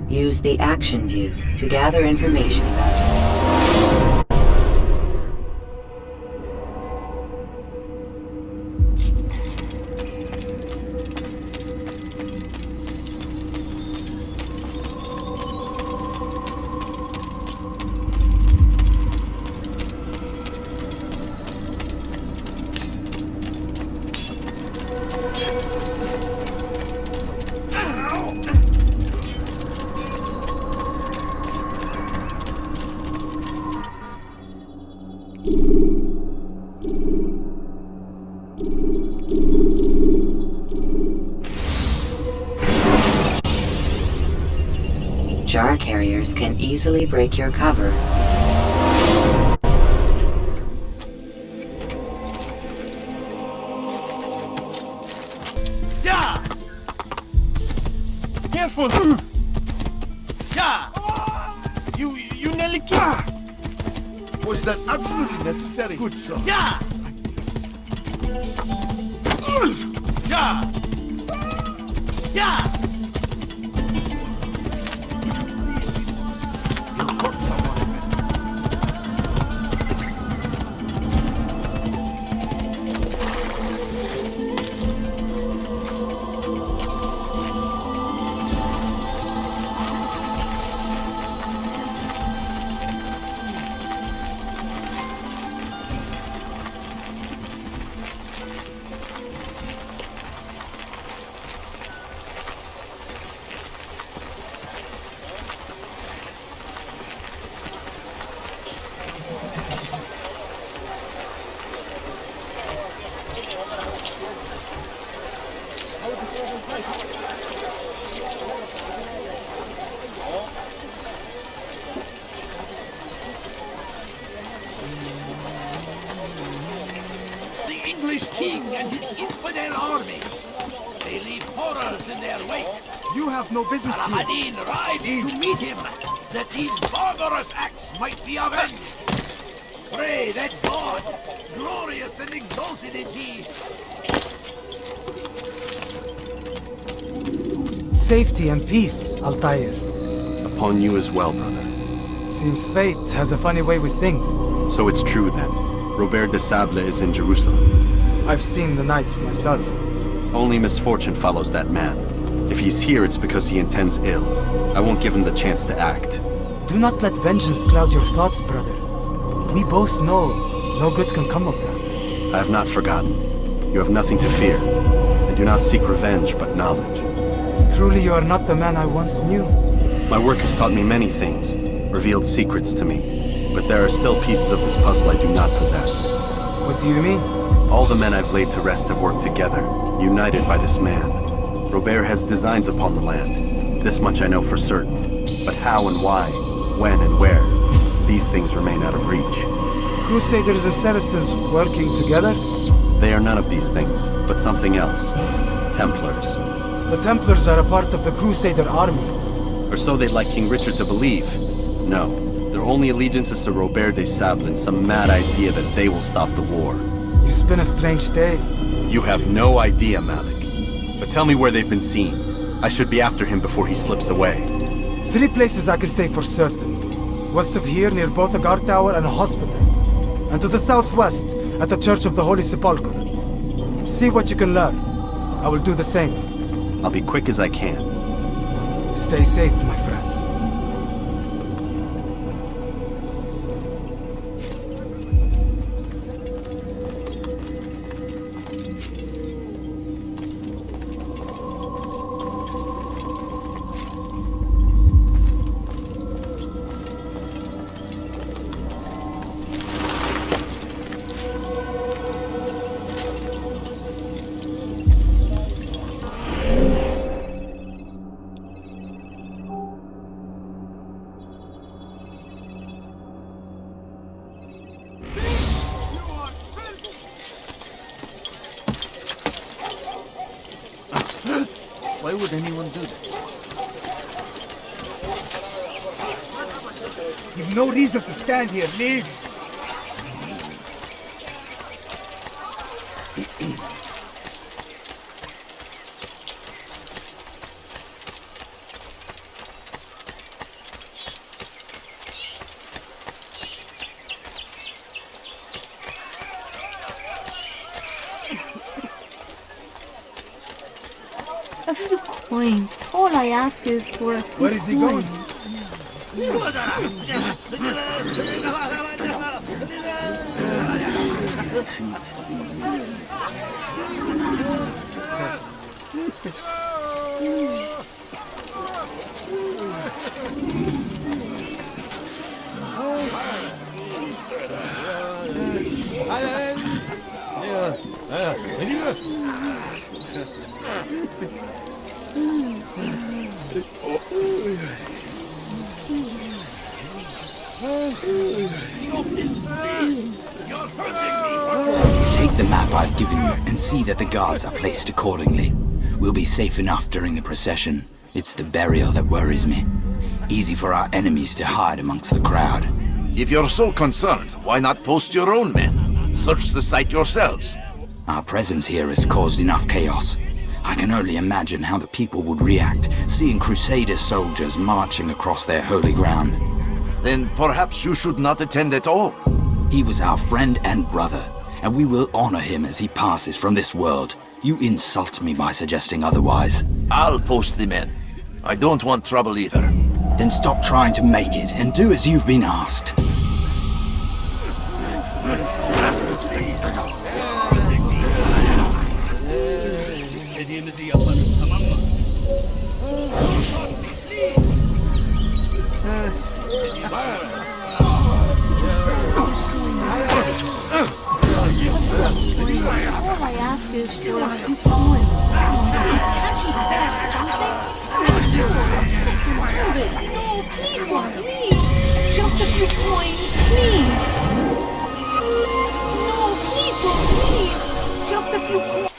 Use the action view to gather information about it. Jar carriers can easily break your cover. Yeah! Careful! Yeah! You nearly killed. Was that absolutely necessary? Good sir. Yeah! Yeah! Yeah! The English king and his infidel army. They leave horrors in their wake. You have no business here. Al-Hadin rides to meet him, that these barbarous acts might be avenged. Pray that God, glorious and exalted is he. Safety and peace, Altair. Upon you as well, brother. Seems fate has a funny way with things. So it's true then. Robert de Sable is in Jerusalem. I've seen the knights myself. Only misfortune follows that man. If he's here, it's because he intends ill. I won't give him the chance to act. Do not let vengeance cloud your thoughts, brother. We both know no good can come of that. I have not forgotten. You have nothing to fear. I do not seek revenge, but knowledge. Truly you are not the man I once knew. My work has taught me many things, revealed secrets to me. But there are still pieces of this puzzle I do not possess. What do you mean? All the men I've laid to rest have worked together, united by this man. Robert has designs upon the land. This much I know for certain. But how and why, when and where, these things remain out of reach. Crusaders and Saracens working together? They are none of these things, but something else. Templars. The Templars are a part of the Crusader army. Or so they'd like King Richard to believe. No, their only allegiance is to Robert de Sable and some mad idea that they will stop the war. You spin a strange tale. You have no idea, Malik. But tell me where they've been seen. I should be after him before he slips away. 3 places I can say for certain. West of here, near both a guard tower and a hospital. And to the southwest, at the Church of the Holy Sepulchre. See what you can learn. I will do the same. I'll be quick as I can. Stay safe, my friend. Why would anyone do that? You've no reason to stand here. Leave. point. All I ask is for a few Where is he going? Take the map I've given you and see that the guards are placed accordingly. We'll be safe enough during the procession. It's the burial that worries me. Easy for our enemies to hide amongst the crowd. If you're so concerned, why not post your own men? Search the site yourselves. Our presence here has caused enough chaos. I can only imagine how the people would react, seeing Crusader soldiers marching across their holy ground. Then perhaps you should not attend at all. He was our friend and brother, and we will honor him as he passes from this world. You insult me by suggesting otherwise. I'll post the men. I don't want trouble either. Then stop trying to make it, and do as you've been asked. All I ask is for a few points. No, please, Lord, please. Just a few coins, please. No, please, Lord, please. Just a few coins.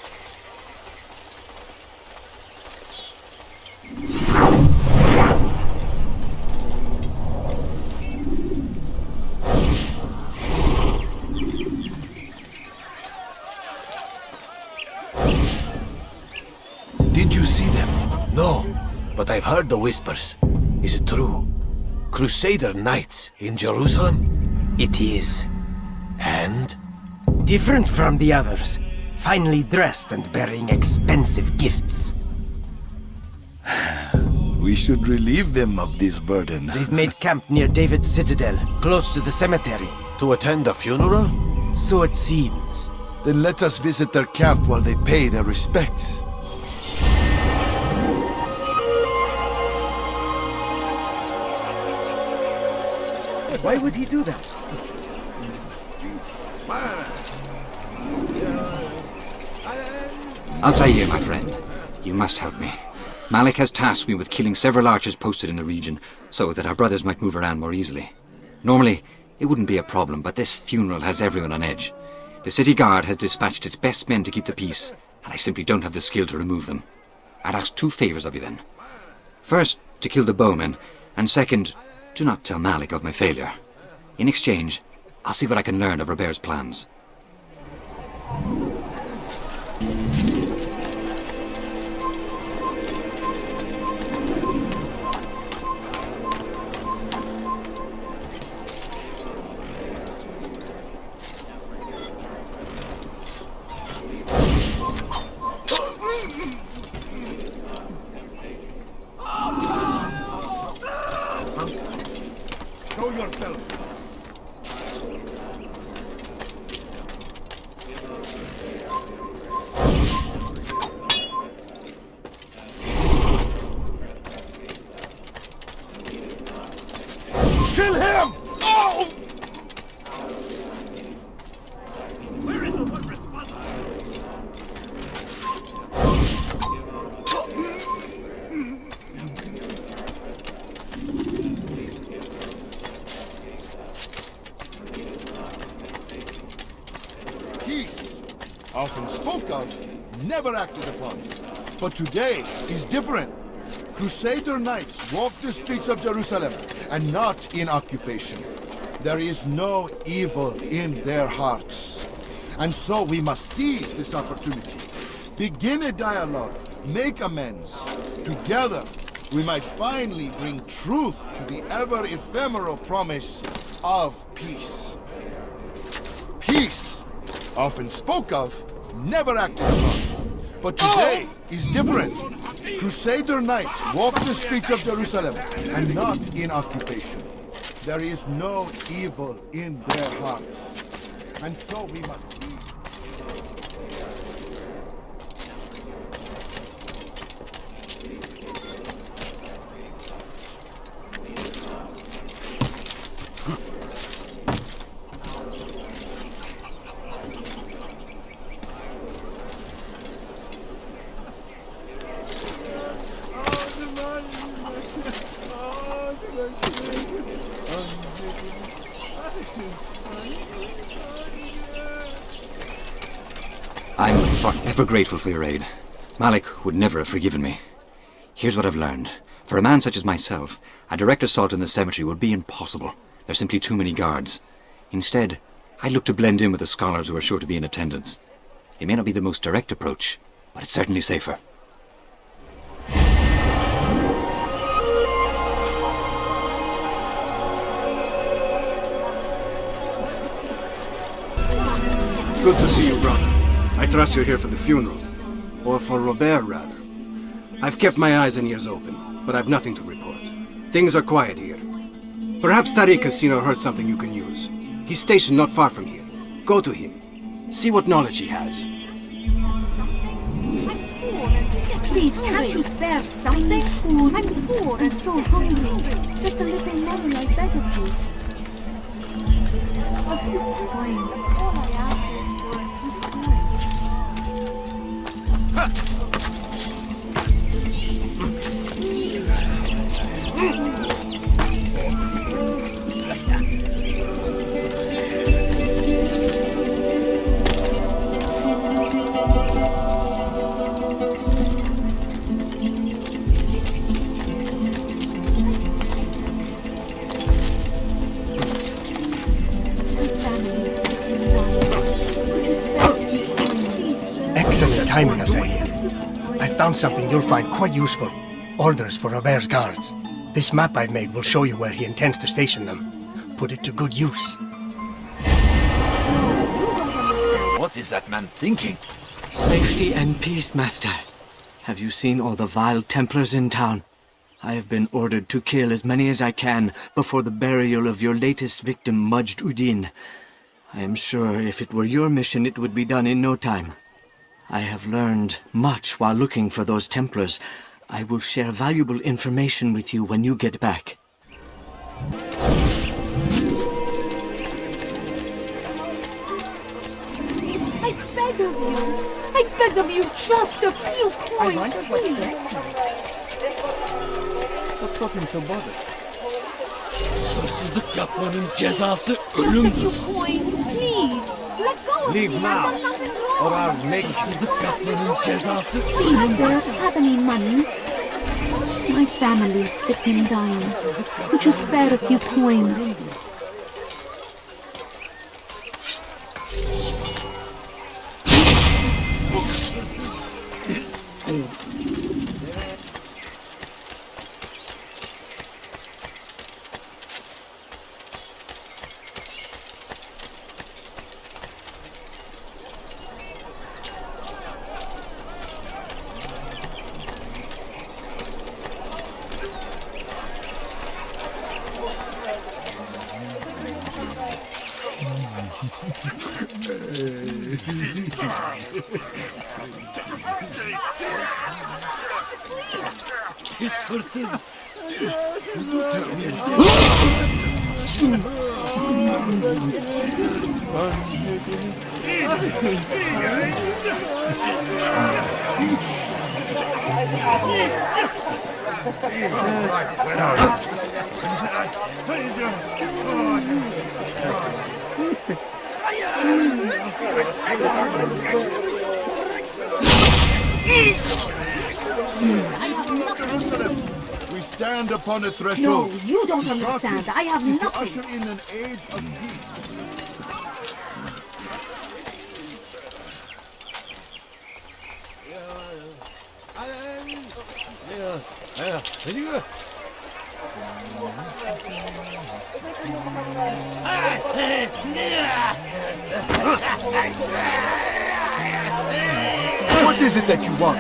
Did you see them? No, but I've heard the whispers. Is it true? Crusader knights in Jerusalem? It is. And? Different from the others. Finely dressed and bearing expensive gifts. We should relieve them of this burden. They've made camp near David's citadel, close to the cemetery. To attend a funeral? So it seems. Then let us visit their camp while they pay their respects. Why would he do that? Altair, my friend, you must help me. Malik has tasked me with killing several archers posted in the region, so that our brothers might move around more easily. Normally, it wouldn't be a problem, but this funeral has everyone on edge. The city guard has dispatched its best men to keep the peace, and I simply don't have the skill to remove them. I'd ask two favors of you then. First, to kill the bowmen, and second, do not tell Malik of my failure. In exchange, I'll see what I can learn of Robert's plans. Show yourself. Kill him! Oh! Where is the one responsible? Peace, often spoke of, never acted upon. But today is different. Crusader knights walk the streets of Jerusalem and not in occupation. There is no evil in their hearts. And so we must seize this opportunity. Begin a dialogue, make amends. Together, we might finally bring truth to the ever-ephemeral promise of peace. Peace, often spoke of, never acted upon. But today is different. Crusader knights walk the streets of Jerusalem and not in occupation. There is no evil in their hearts. And so we must see. I'm forever grateful for your aid. Malik would never have forgiven me. Here's what I've learned. For a man such as myself, a direct assault on the cemetery would be impossible. There's simply too many guards. Instead, I'd look to blend in with the scholars who are sure to be in attendance. It may not be the most direct approach, but it's certainly safer. Good to see you, brother. I trust you're here for the funeral. Or for Robert, rather. I've kept my eyes and ears open, but I've nothing to report. Things are quiet here. Perhaps Tariq has seen or heard something you can use. He's stationed not far from here. Go to him. See what knowledge he has. Please, can't you spare something? I'm poor and so hungry. Just a little money, I beg of you. A few coins. All I ask is for a few Excellent timing, Altair. I found something you'll find quite useful. Orders for Robert's guards. This map I've made will show you where he intends to station them. Put it to good use. What is that man thinking? Safety and peace, Master. Have you seen all the vile Templars in town? I have been ordered to kill as many as I can before the burial of your latest victim, Majd Uddin. I am sure if it were your mission, it would be done in no time. I have learned much while looking for those Templars. I will share valuable information with you when you get back. I beg of you. I beg of you, just a few coins, please. What's got him so bothered? Suçsuzluk yapmanın cezası Just a few ölümdür. coins, please. Let go of Leave me. now, I've done nothing wrong. or I'll make you. Suçsuzluk yapmanın cezası I ölümdür. don't have any money. My family's sick and dying. Could you spare a few coins? Pis hırsız. Jerusalem, we stand upon a threshold. No, you don't To cross understand. it I have is to nothing. usher in an age of peace. What is it that you want?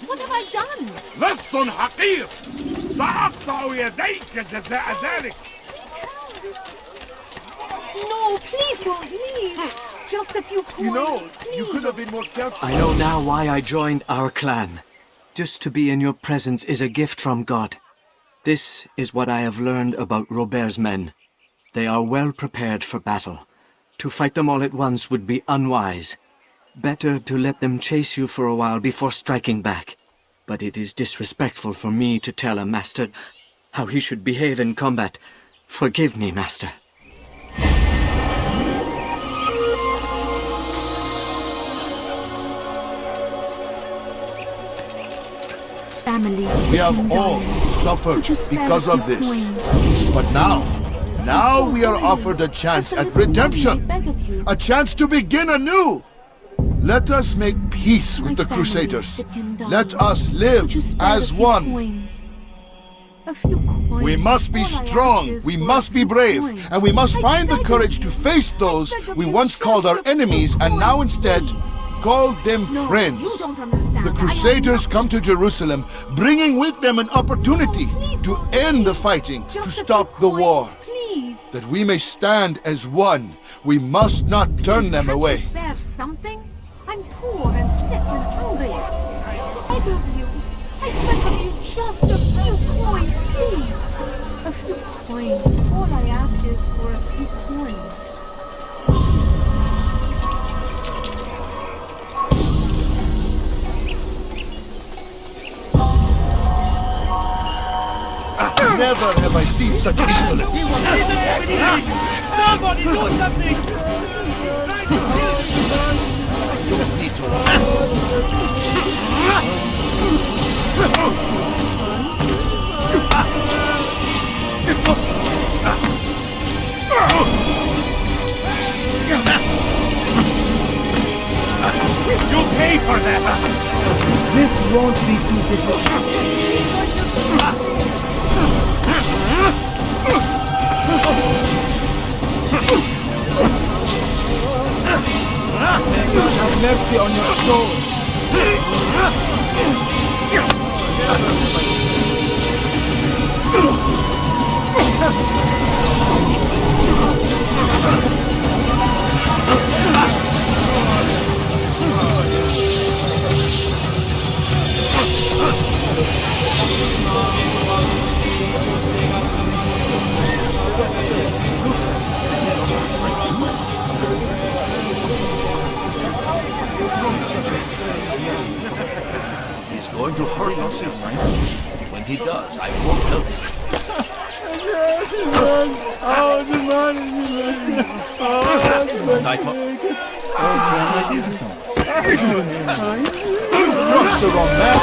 What have I done? لص حقير سأقطع يديك جزاء ذلك. No, please don't leave. Just a few coins. You know, you please. could have been more careful. I know now why I joined our clan. Just to be in your presence is a gift from God. This is what I have learned about Robert's men. They are well prepared for battle. To fight them all at once would be unwise. Better to let them chase you for a while before striking back. But it is disrespectful for me to tell a master how he should behave in combat. Forgive me, master. We have all suffered because of this. But now we are offered a chance at redemption. A chance to begin anew. Let us make peace with the Crusaders. Let us live as one. We must be strong, we must be brave, and we must find the courage to face those we once called our enemies and now instead call them friends. The Crusaders come to Jerusalem, bringing with them an opportunity to end the fighting, to stop the war. That we may stand as one, we must not turn them away. Spare something? I'm poor and sick and hungry. I love you. I beg of you just a few coins, please. A few coins. All I ask is for a few coins. Never have I seen such insolence. Somebody do something! You don't need to ask. You'll pay for that! This won't be too difficult. May God have mercy on your soul. He's going to hurt himself, right? When he does, I won't help him. What's the wrong man?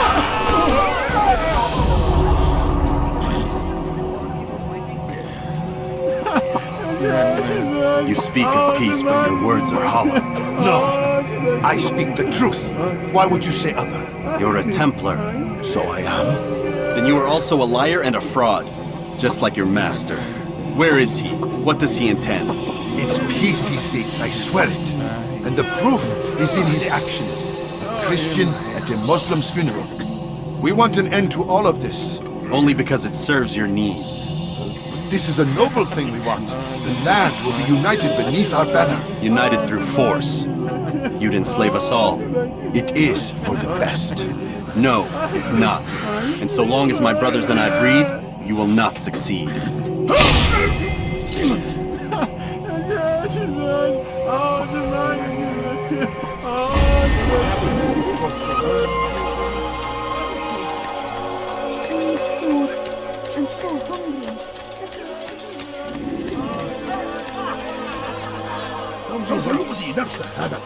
You speak of peace, but your words are hollow. No, I speak the truth. Why would you say other? You're a Templar. So I am. Then you are also a liar and a fraud, just like your master. Where is he? What does he intend? It's peace he seeks, I swear it. And the proof is in his actions. A Christian at a Muslim's funeral. We want an end to all of this. Only because it serves your needs. But this is a noble thing we want. The land will be united beneath our banner. United through force. You'd enslave us all. It is for the best. No, it's not. And so long as my brothers and I breathe, you will not succeed. I'm so hungry. تزودي نفسك هذا.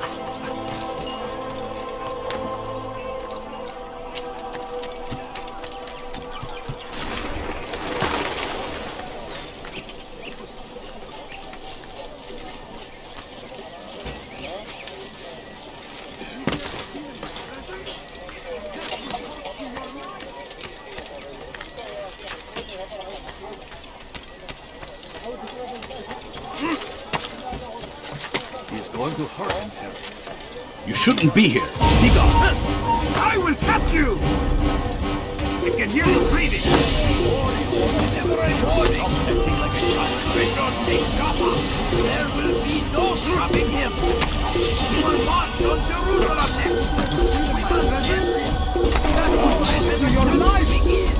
going to hurt himself. You shouldn't be here. Be gone. I will catch you! I can hear you breathing. Never enjoying acting like a child. Richard, take Jaffa. There will be no stopping him. He will march on Jerusalem next. We must resist him. That's where your life begins.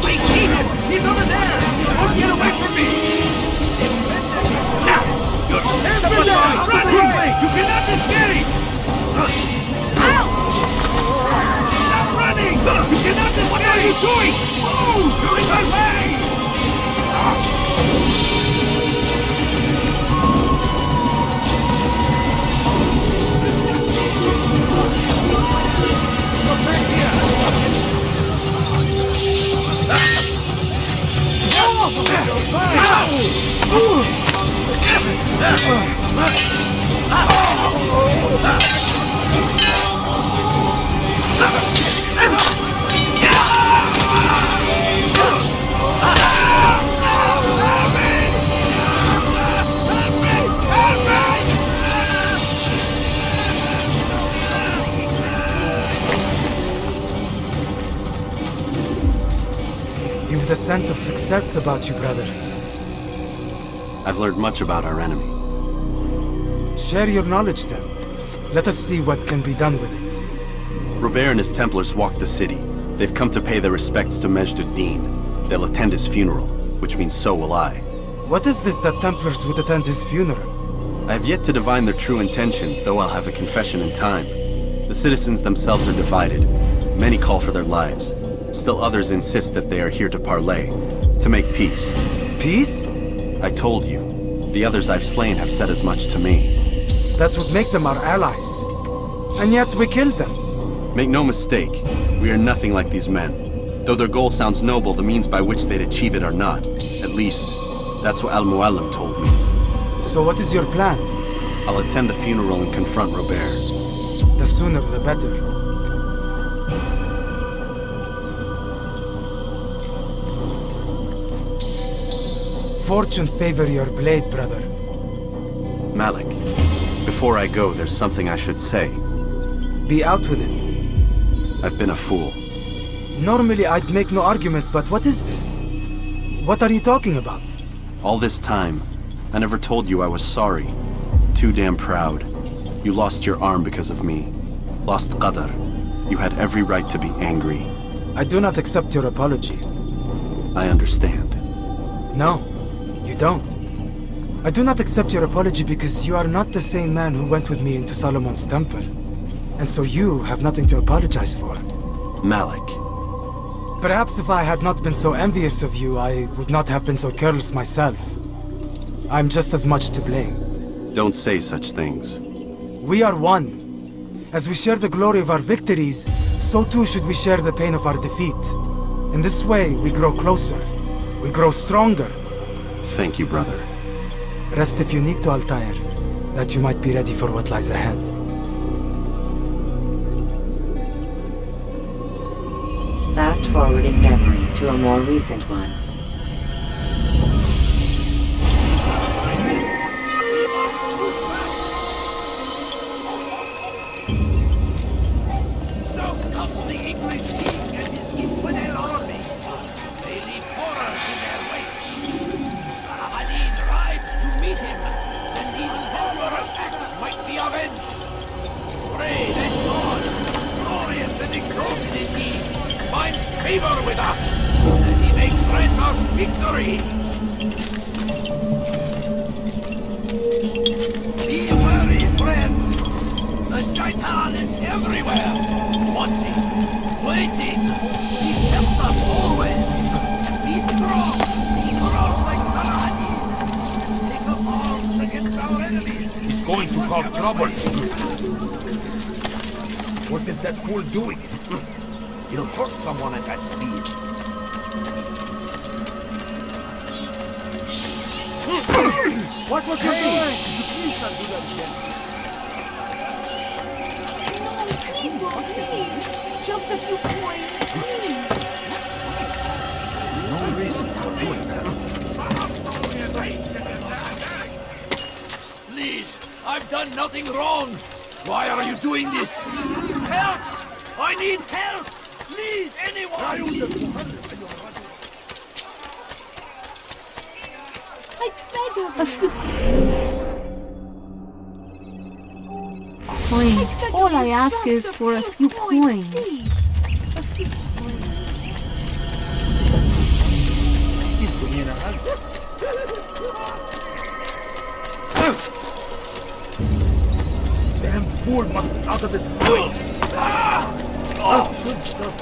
I see him! He's over there! Don't get away from me! Now! You're scared of us! Run away! You cannot escape! Ow! Stop running! You cannot escape! What are you doing? Move! You're in my way! Come back here! You've the scent of success about you, brother. I've learned much about our enemy. Share your knowledge then. Let us see what can be done with it. Robert and his Templars walk the city. They've come to pay their respects to Majd ad-Din. They'll attend his funeral, which means so will I. What is this that Templars would attend his funeral? I have yet to divine their true intentions, though I'll have a confession in time. The citizens themselves are divided. Many call for their lives. Still others insist that they are here to parley, to make peace. Peace? I told you. The others I've slain have said as much to me. That would make them our allies. And yet we killed them. Make no mistake, we are nothing like these men. Though their goal sounds noble, the means by which they'd achieve it are not. At least, that's what Al-Mualim told me. So what is your plan? I'll attend the funeral and confront Robert. The sooner the better. Fortune favor your blade, brother. Malik, before I go, there's something I should say. Be out with it. I've been a fool. Normally I'd make no argument, but what is this? What are you talking about? All this time, I never told you I was sorry. Too damn proud. You lost your arm because of me. Lost Qadr. You had every right to be angry. I do not accept your apology. I understand. No, you don't. I do not accept your apology because you are not the same man who went with me into Solomon's temple. And so you have nothing to apologize for. Malik. Perhaps if I had not been so envious of you, I would not have been so careless myself. I'm just as much to blame. Don't say such things. We are one. As we share the glory of our victories, so too should we share the pain of our defeat. In this way, we grow closer. We grow stronger. Thank you, brother. Rest if you need to, Altair, that you might be ready for what lies ahead. Fast-forwarding memory to a more recent one. South comes the English king and his infidel army. They leave horrors in their wake. Saladin rides to meet him, and these barbarous acts might be avenged. Pray that God, glorious and exalted is he, finds favor with us, and he may grant us victory. Be wary, friends. The Shaitan is everywhere, watching, waiting. He tempts us always. Be strong, proud like Saladin. Take up arms against our enemies. He's going to cause trouble. What is that fool doing? He'll hurt someone at that speed. Watch what you're doing! Please don't do that again. No, please. Just a few coins, please. There's no reason for doing that. something wrong. Why are you doing this? Help! I need help! Please, anyone! I beg of you. Coins. All I ask is for a few coins. A few coins. Damn fool must be out of his mind! Oh, should stop.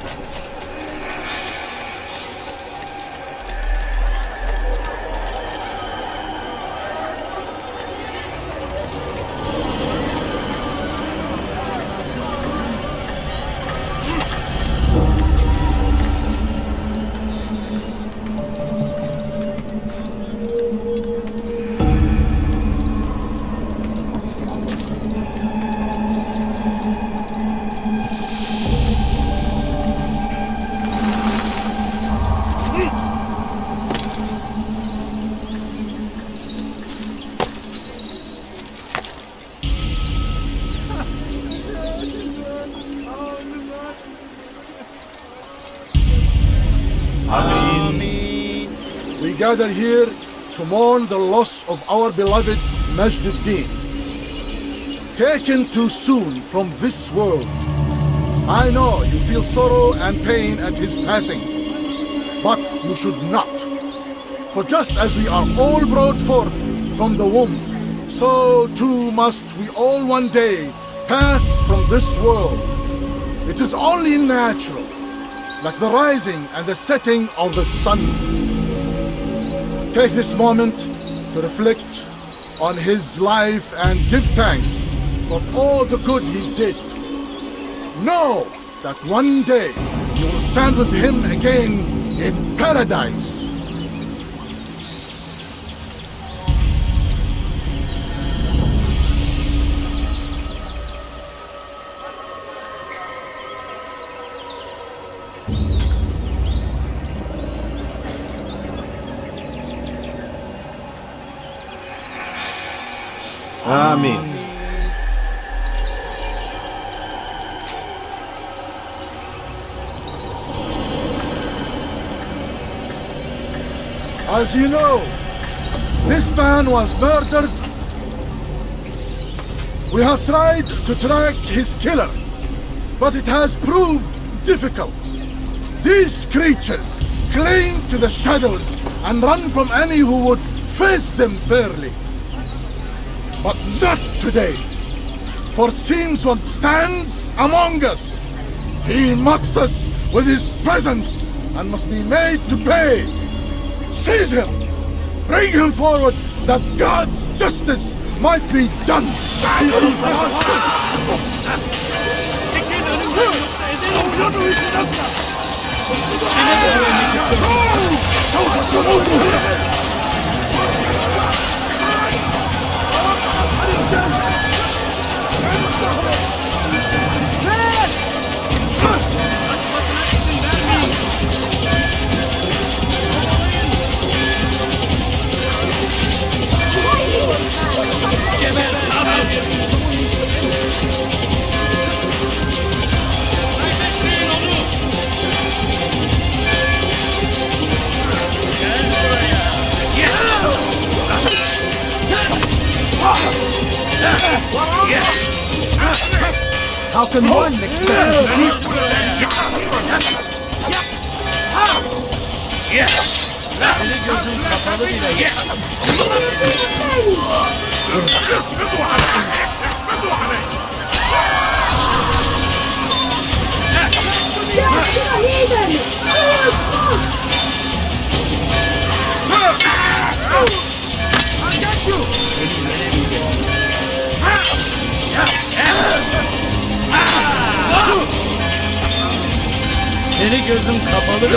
We gather here to mourn the loss of our beloved Majduddin, taken too soon from this world. I know you feel sorrow and pain at his passing, but you should not. For just as we are all brought forth from the womb, so too must we all one day pass from this world. It is only natural, like the rising and the setting of the sun. Take this moment to reflect on his life and give thanks for all the good he did. Know that one day you will stand with him again in paradise. Amen. As you know, this man was murdered. We have tried to track his killer, but it has proved difficult. These creatures cling to the shadows and run from any who would face them fairly. But not today, for it seems one stands among us. He mocks us with his presence and must be made to pay. Seize him! Bring him forward that God's justice might be done! How can one expect Seni gözüm kapalı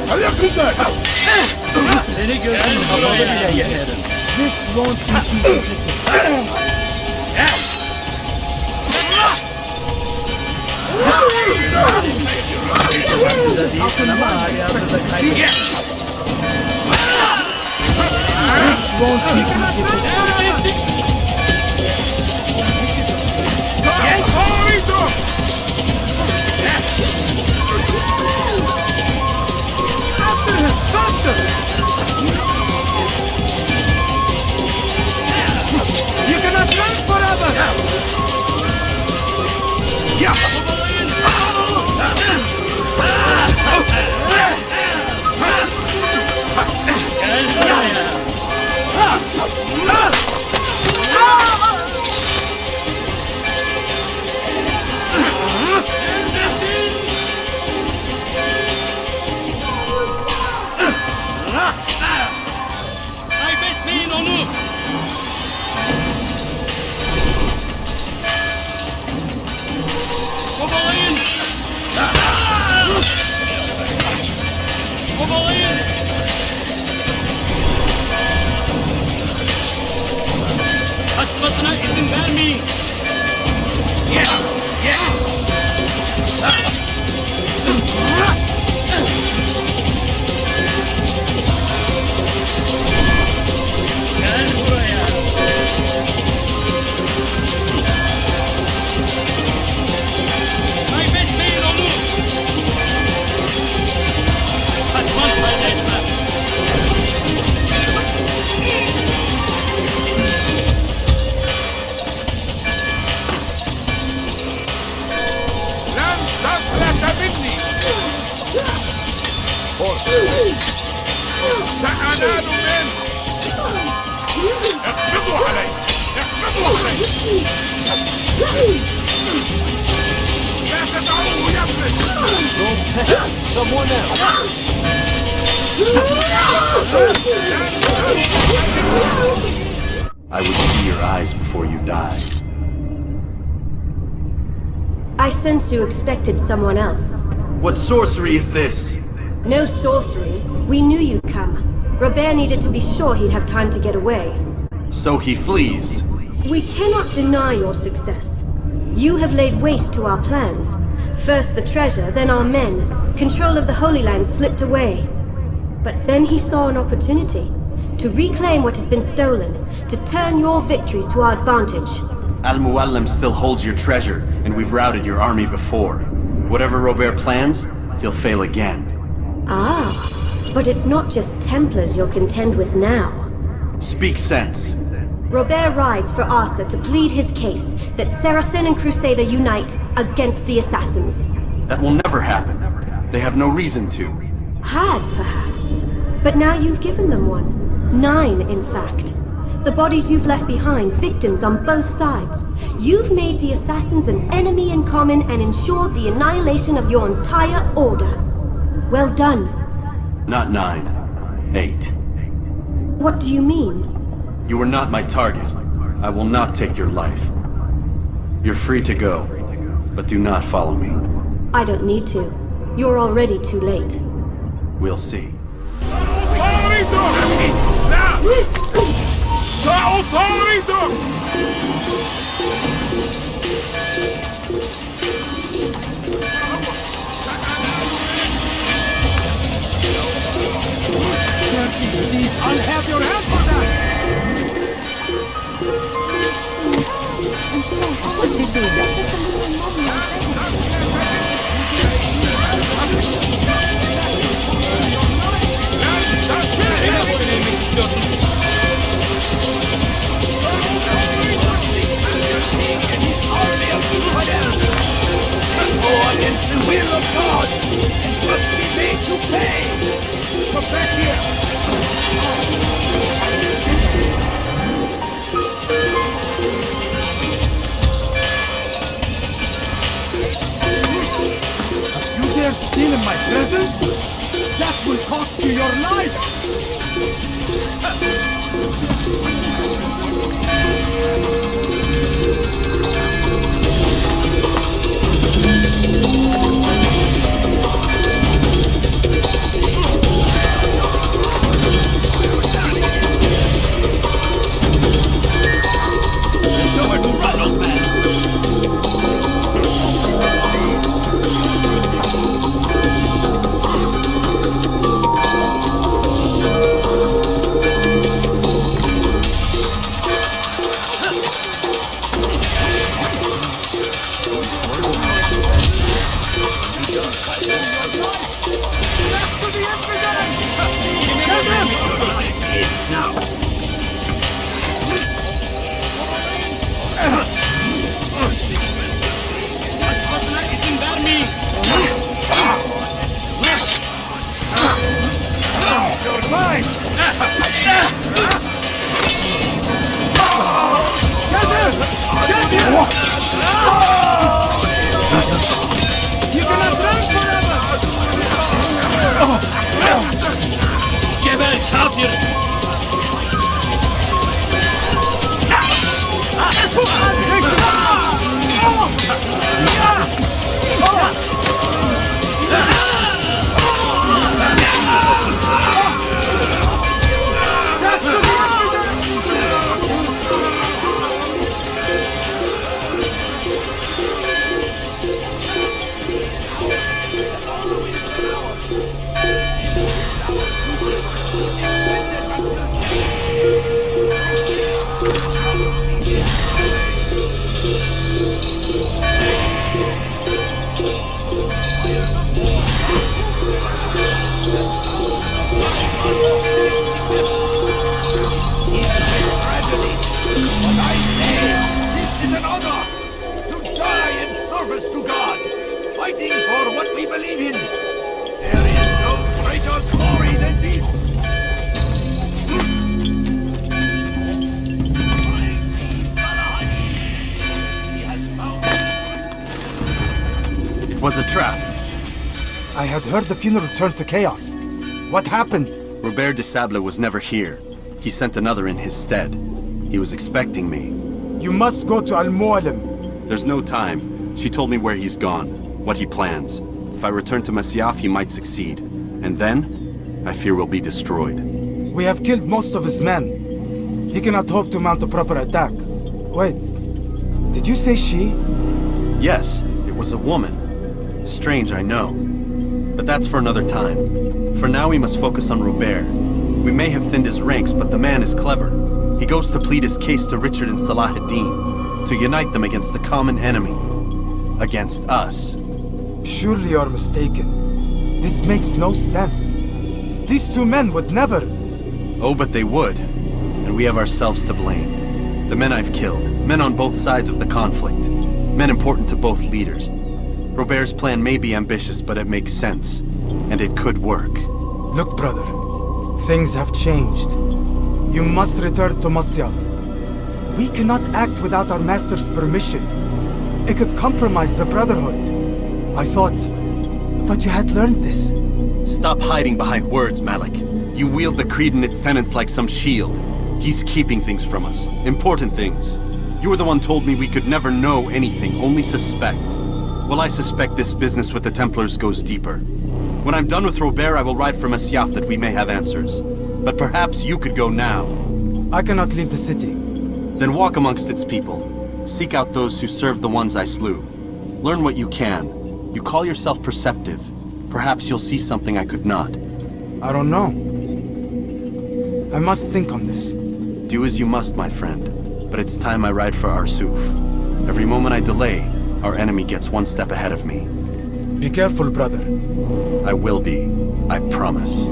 Hadi yakın Seni gözüm kapalı bile yenerim. This won't be difficult. Değilsin ama ayağını da kaybettin. This won't be difficult. You cannot run forever! Kaybetmeyin onu! Kovalayın! Kovalayın! Kaçmasına izin vermeyin! Gel buraya! Kaybetmeyin onu! Kaçmaz fayda etmez! لن تفلت مني سأنال منه اقبضوا علي اقبضوا علي لا تدعوه يفلت Someone else! I would see your eyes before you die. I sense you expected someone else. What sorcery is this? No sorcery. We knew you'd come. Robert needed to be sure he'd have time to get away. So he flees. We cannot deny your success. You have laid waste to our plans. First the treasure, then our men. Control of the Holy Land slipped away. But then he saw an opportunity to reclaim what has been stolen, to turn your victories to our advantage. Al-Muallim still holds your treasure, and we've routed your army before. Whatever Robert plans, he'll fail again. Ah, but it's not just Templars you'll contend with now. Speak sense. Robert rides for Asa to plead his case that Saracen and Crusader unite against the Assassins. That will never happen. They have no reason to. Had, perhaps. But now you've given them one. 9, in fact. The bodies you've left behind, victims on both sides. You've made the Assassins an enemy in common and ensured the annihilation of your entire order. Well done. Not 9. 8. What do you mean? You were not my target. I will not take your life. You're free to go, but do not follow me. I don't need to. You're already too late. We'll see. I'll have your hand for that! Go against the will of God and must be made to pay! Come back here! You dare steal in my presence? That will cost you your life! we believe in. There is no greater glory than this. It was a trap. I had heard the funeral turned to chaos. What happened? Robert de Sable was never here. He sent another in his stead. He was expecting me. You must go to Al-Mu'alim. There's no time. She told me where he's gone, what he plans. If I return to Masyaf, he might succeed. And then, I fear we'll be destroyed. We have killed most of his men. He cannot hope to mount a proper attack. Wait, did you say she? Yes, it was a woman. Strange, I know. But that's for another time. For now, we must focus on Robert. We may have thinned his ranks, but the man is clever. He goes to plead his case to Richard and Salah ad-Din, to unite them against the common enemy. Against us. Surely you're mistaken. This makes no sense. These two men would never... Oh, but they would. And we have ourselves to blame. The men I've killed, men on both sides of the conflict, men important to both leaders. Robert's plan may be ambitious, but it makes sense. And it could work. Look, brother. Things have changed. You must return to Masyaf. We cannot act without our master's permission. It could compromise the Brotherhood. I thought you had learned this. Stop hiding behind words, Malik. You wield the creed and its tenets like some shield. He's keeping things from us. Important things. You were the one told me we could never know anything, only suspect. Well, I suspect this business with the Templars goes deeper. When I'm done with Robert, I will ride for Masyaf that we may have answers. But perhaps you could go now. I cannot leave the city. Then walk amongst its people. Seek out those who served the ones I slew. Learn what you can. You call yourself perceptive. Perhaps you'll see something I could not. I don't know. I must think on this. Do as you must, my friend. But it's time I ride for Arsuf. Every moment I delay, our enemy gets one step ahead of me. Be careful, brother. I will be. I promise.